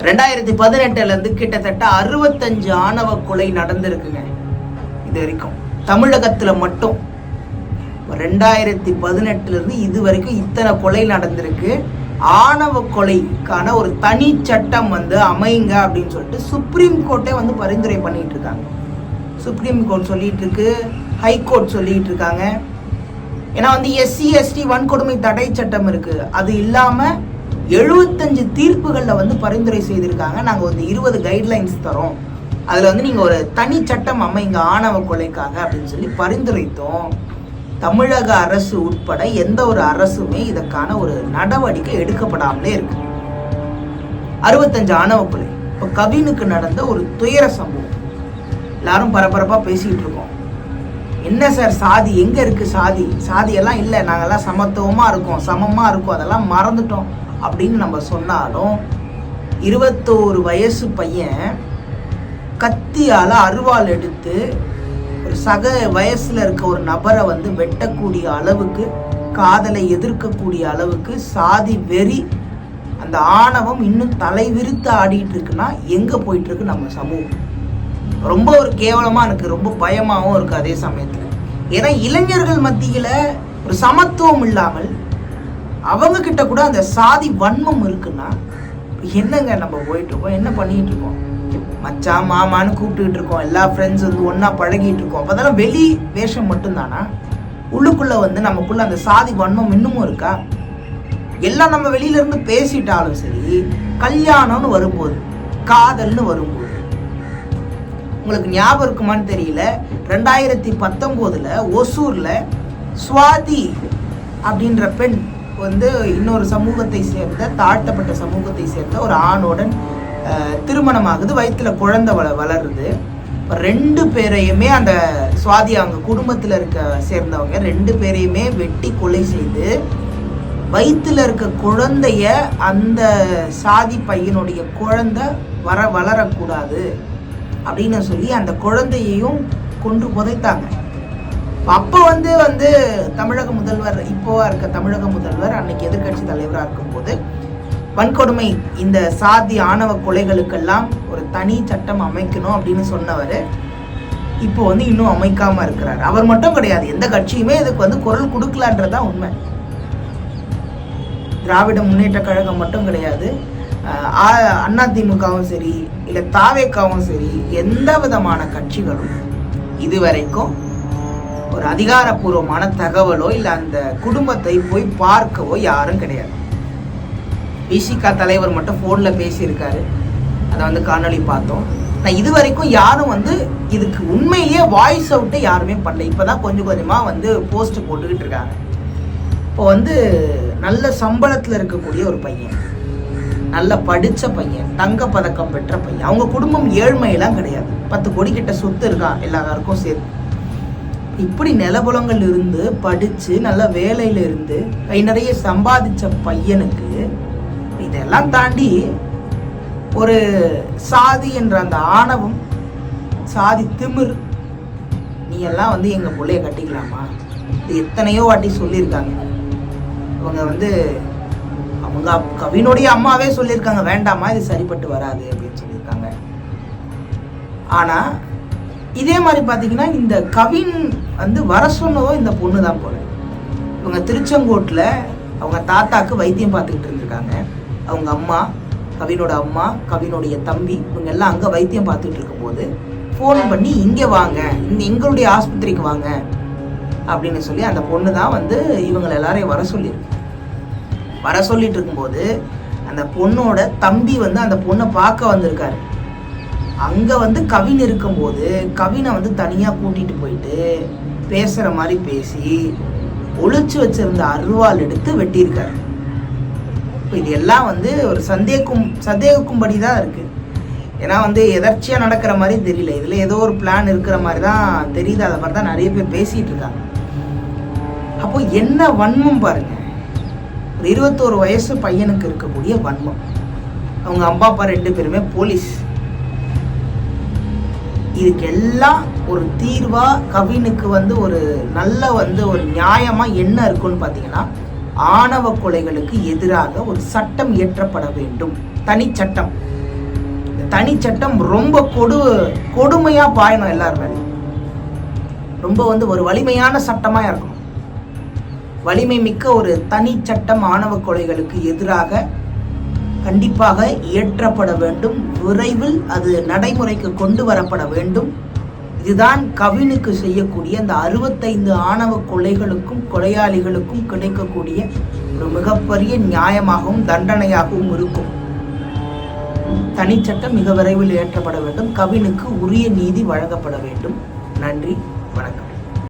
2018 கிட்டத்தட்ட 65 ஆணவ கொலை நடந்திருக்குங்க. இது வரைக்கும் தமிழகத்துல மட்டும் 2018 இது வரைக்கும் இத்தனை கொலை நடந்திருக்கு. ஆணவ கொலைக்கான ஒரு தனி சட்டம் அமைங்க அப்படின்னு சொல்லிட்டு சுப்ரீம் கோர்ட்டே பரிந்துரை பண்ணிட்டு இருக்காங்க. சுப்ரீம் கோர்ட் சொல்லிட்டு இருக்கு, ஹைகோர்ட் சொல்லிட்டு இருக்காங்க. ஏன்னா SC ST வன்கொடுமை தடை சட்டம் இருக்கு, அது இல்லாம 75 தீர்ப்புகள்ல பரிந்துரை செய்திருக்காங்க. நாங்க 20 கைட்லைன்ஸ் தரோம், அதுல நீங்க ஒரு தனி சட்டம் அமைங்க ஆணவ கொலைக்காக அப்படின்னு சொல்லி பரிந்துரைத்தோம். தமிழக அரசு உட்பட எந்த ஒரு அரசுமே இதற்கான ஒரு நடவடிக்கை எடுக்கப்படாமலே இருக்கு. 65 ஆணவ கொலை. இப்போ கவினுக்கு நடந்த ஒரு துயர சம்பவம் எல்லாரும் பரபரப்பா பேசிட்டு இருக்கோம். என்ன சார் சாதி எங்க இருக்கு? சாதி எல்லாம் இல்லை, நாங்கெல்லாம் சமத்துவமா இருக்கோம், சமமா இருக்கோம், அதெல்லாம் மறந்துட்டோம் அப்படின்னு நம்ம சொன்னாலும் 21 வயசு பையன் கத்தியால அருவாள் எடுத்து ஒரு சக வயசுல இருக்க ஒரு நபரை வெட்டக்கூடிய அளவுக்கு, காதலை எதிர்க்கக்கூடிய அளவுக்கு சாதி வெறி, அந்த ஆணவம் இன்னும் தலைவிரித்து ஆடிட்டு இருக்குன்னா எங்க போயிட்டு இருக்கு நம்ம சமூகம்? ரொம்ப ஒரு கேவலமா இருக்கு, ரொம்ப பயமாகவும் இருக்கு அதே சமயத்துல. ஏன்னா இளைஞர்கள் மத்தியில ஒரு சமத்துவம் இல்லாமல் அவங்க கிட்ட கூட அந்த சாதி வன்மம் இருக்குன்னா என்னங்க நம்ம போயிட்டு இருக்கோம், என்ன பண்ணிட்டு இருக்கோம்? மச்சான் மாமான்னு கூப்பிட்டுக்கிட்டு இருக்கோம், எல்லா ஃப்ரெண்ட்ஸ் ஒன்னா பழகிட்டு இருக்கோம். அப்போ அதெல்லாம் வெளி வேஷம் மட்டும்தானா? உள்ளுக்குள்ள நமக்குள்ள அந்த சாதி வன்மம் இன்னமும் இருக்கா? எல்லாம் நம்ம வெளியில இருந்து பேசிட்டாலும் சரி, கல்யாணம்னு வரும்போது, காதல்னு வரும்போது, உங்களுக்கு ஞாபகம் இருக்குமான்னு தெரியல, 2019 ஒசூர்ல சுவாதி அப்படின்ற பெண் இன்னொரு சமூகத்தை சேர்ந்த, தாழ்த்தப்பட்ட சமூகத்தை சேர்ந்த ஒரு ஆணுடன் திருமணம் ஆகுது, வயிற்றுல குழந்தை வளருது. 2 பேரையுமே அந்த சுவாதி அவங்க குடும்பத்தில் சேர்ந்தவங்க 2 பேரையுமே வெட்டி கொலை செய்து வயிற்றுல இருக்க குழந்தைய, அந்த சாதி பையனுடைய குழந்தை வளரக்கூடாது அப்படின்னு சொல்லி அந்த குழந்தையையும் கொன்று புதைத்தாங்க. அப்போ தமிழக முதல்வர், இப்போவா இருக்க தமிழக முதல்வர், அன்னைக்கு எதிர்கட்சி தலைவராக இருக்கும்போது வன்கொடுமை, இந்த சாதி ஆணவ கொலைகளுக்கெல்லாம் ஒரு தனி சட்டம் அமைக்கணும் அப்படின்னு சொன்னவர் இப்போ இன்னும் அமைக்காம இருக்கிறார். அவர் மட்டும் கிடையாது, எந்த கட்சியுமே இதுக்கு குரல் கொடுக்கலான்றதான் உண்மை. திராவிட முன்னேற்ற கழகம் மட்டும் கிடையாது, அதிமுகவும் சரி, இல்லை தாவேக்காவும் சரி, எந்த விதமான கட்சிகளும் இதுவரைக்கும் ஒரு அதிகாரப்பூர்வமான தகவலோ இல்லை அந்த குடும்பத்தை போய் பார்க்கவோ யாரும் கிடையாது. விசிகா தலைவர் மட்டும் ஃபோனில் பேசியிருக்காரு, அதை காணொலி பார்த்தோம். நான் இது வரைக்கும் யாரும் இதுக்கு உண்மையிலேயே வாய்ஸ் அவுட்டை யாருமே பண்ணல. இப்போதான் கொஞ்சம் கொஞ்சமாக போஸ்ட் போட்டுக்கிட்டு இருக்காங்க. இப்போ நல்ல சம்பளத்தில் இருக்கக்கூடிய ஒரு பையன், நல்ல படித்த பையன், தங்க பதக்கம் பெற்ற பையன், அவங்க குடும்பம் ஏழ்மையெல்லாம் கிடையாது, 10 கோடி கிட்ட சொத்து இருக்கான் எல்லாருக்கும் சேர்த்து. இப்படி நிலபுலங்கள் இருந்து படித்து நல்ல வேலையில இருந்து கை நிறைய சம்பாதிச்ச பையனுக்கு இதெல்லாம் தாண்டி ஒரு சாதி என்ற அந்த ஆணவம், சாதி திமிர், நீ எல்லாம் எங்க பிள்ளைய கட்டிக்கலாமா? இது எத்தனையோ வாட்டி சொல்லியிருக்காங்க. அவங்க அவங்க கவினுடைய அம்மாவே சொல்லியிருக்காங்க, வேண்டாமா இது சரிப்பட்டு வராது அப்படின்னு சொல்லியிருக்காங்க. ஆனா இதே மாதிரி பார்த்தீங்கன்னா இந்த கவின் வர சொன்னதோ இந்த பொண்ணு தான் போல. இவங்க திருச்செங்கோட்டில் அவங்க தாத்தாக்கு வைத்தியம் பார்த்துக்கிட்டு இருந்திருக்காங்க. அவங்க அம்மா, கவினோட அம்மா, கவினுடைய தம்பி, இவங்க எல்லாம் அங்கே வைத்தியம் பார்த்துட்டு இருக்கும்போது ஃபோன் பண்ணி இங்கே வாங்க, எங்களுடைய ஆஸ்பத்திரிக்கு வாங்க அப்படின்னு சொல்லி அந்த பொண்ணு தான் இவங்களை எல்லாரையும் வர சொல்லிட்டு இருக்கும்போது அந்த பொண்ணோட தம்பி அந்த பொண்ணை பார்க்க வந்திருக்காரு. அங்கே கவின் இருக்கும்போது கவினை தனியாக கூட்டிகிட்டு போயிட்டு பேசுகிற மாதிரி பேசி ஒளிச்சு வச்சிருந்த அருவாள் எடுத்து வெட்டியிருக்காரு. இப்போ இது எல்லாம் ஒரு சந்தேகக்கும்படி தான் இருக்குது. ஏன்னா எதர்ச்சியாக நடக்கிற மாதிரி தெரியல, இதில் ஏதோ ஒரு பிளான் இருக்கிற மாதிரி தான் தெரியுது. அதை மாதிரி தான் நிறைய பேர் பேசிகிட்டு இருக்காங்க. அப்போ என்ன வன்மம் பாருங்க, ஒரு 21 வயசு பையனுக்கு இருக்கக்கூடிய வன்மம். அவங்க அம்மா அப்பா 2 பேருமே போலீஸ். இதுக்கெல்லாம் ஒரு தீர்வா கவினுக்கு ஒரு நல்ல ஒரு நியாயமா என்ன இருக்குன்னு பார்த்தீங்கன்னா, ஆணவ கொலைகளுக்கு எதிராக ஒரு சட்டம் இயற்றப்பட வேண்டும், தனி சட்டம். தனி சட்டம் ரொம்ப கொடுமையா பாயணும் எல்லார் மேலேயும். ரொம்ப ஒரு வலிமையான சட்டமா இருக்கணும். வலிமை மிக்க ஒரு தனி சட்டம் ஆணவ கொலைகளுக்கு எதிராக கண்டிப்பாக இயற்றப்பட வேண்டும். விரைவில் அது நடைமுறைக்கு கொண்டு வரப்பட வேண்டும். இதுதான் கவினுக்கு செய்யக்கூடிய அந்த 65 ஆணவ கொலைகளுக்கும் கொலையாளிகளுக்கும் கிடைக்கக்கூடிய ஒரு மிகப்பெரிய நியாயமாகவும் தண்டனையாகவும் இருக்கும். தனிச்சட்டம் மிக விரைவில் இயற்றப்பட வேண்டும். கவினுக்கு உரிய நீதி வழங்கப்பட வேண்டும். நன்றி, வணக்கம்.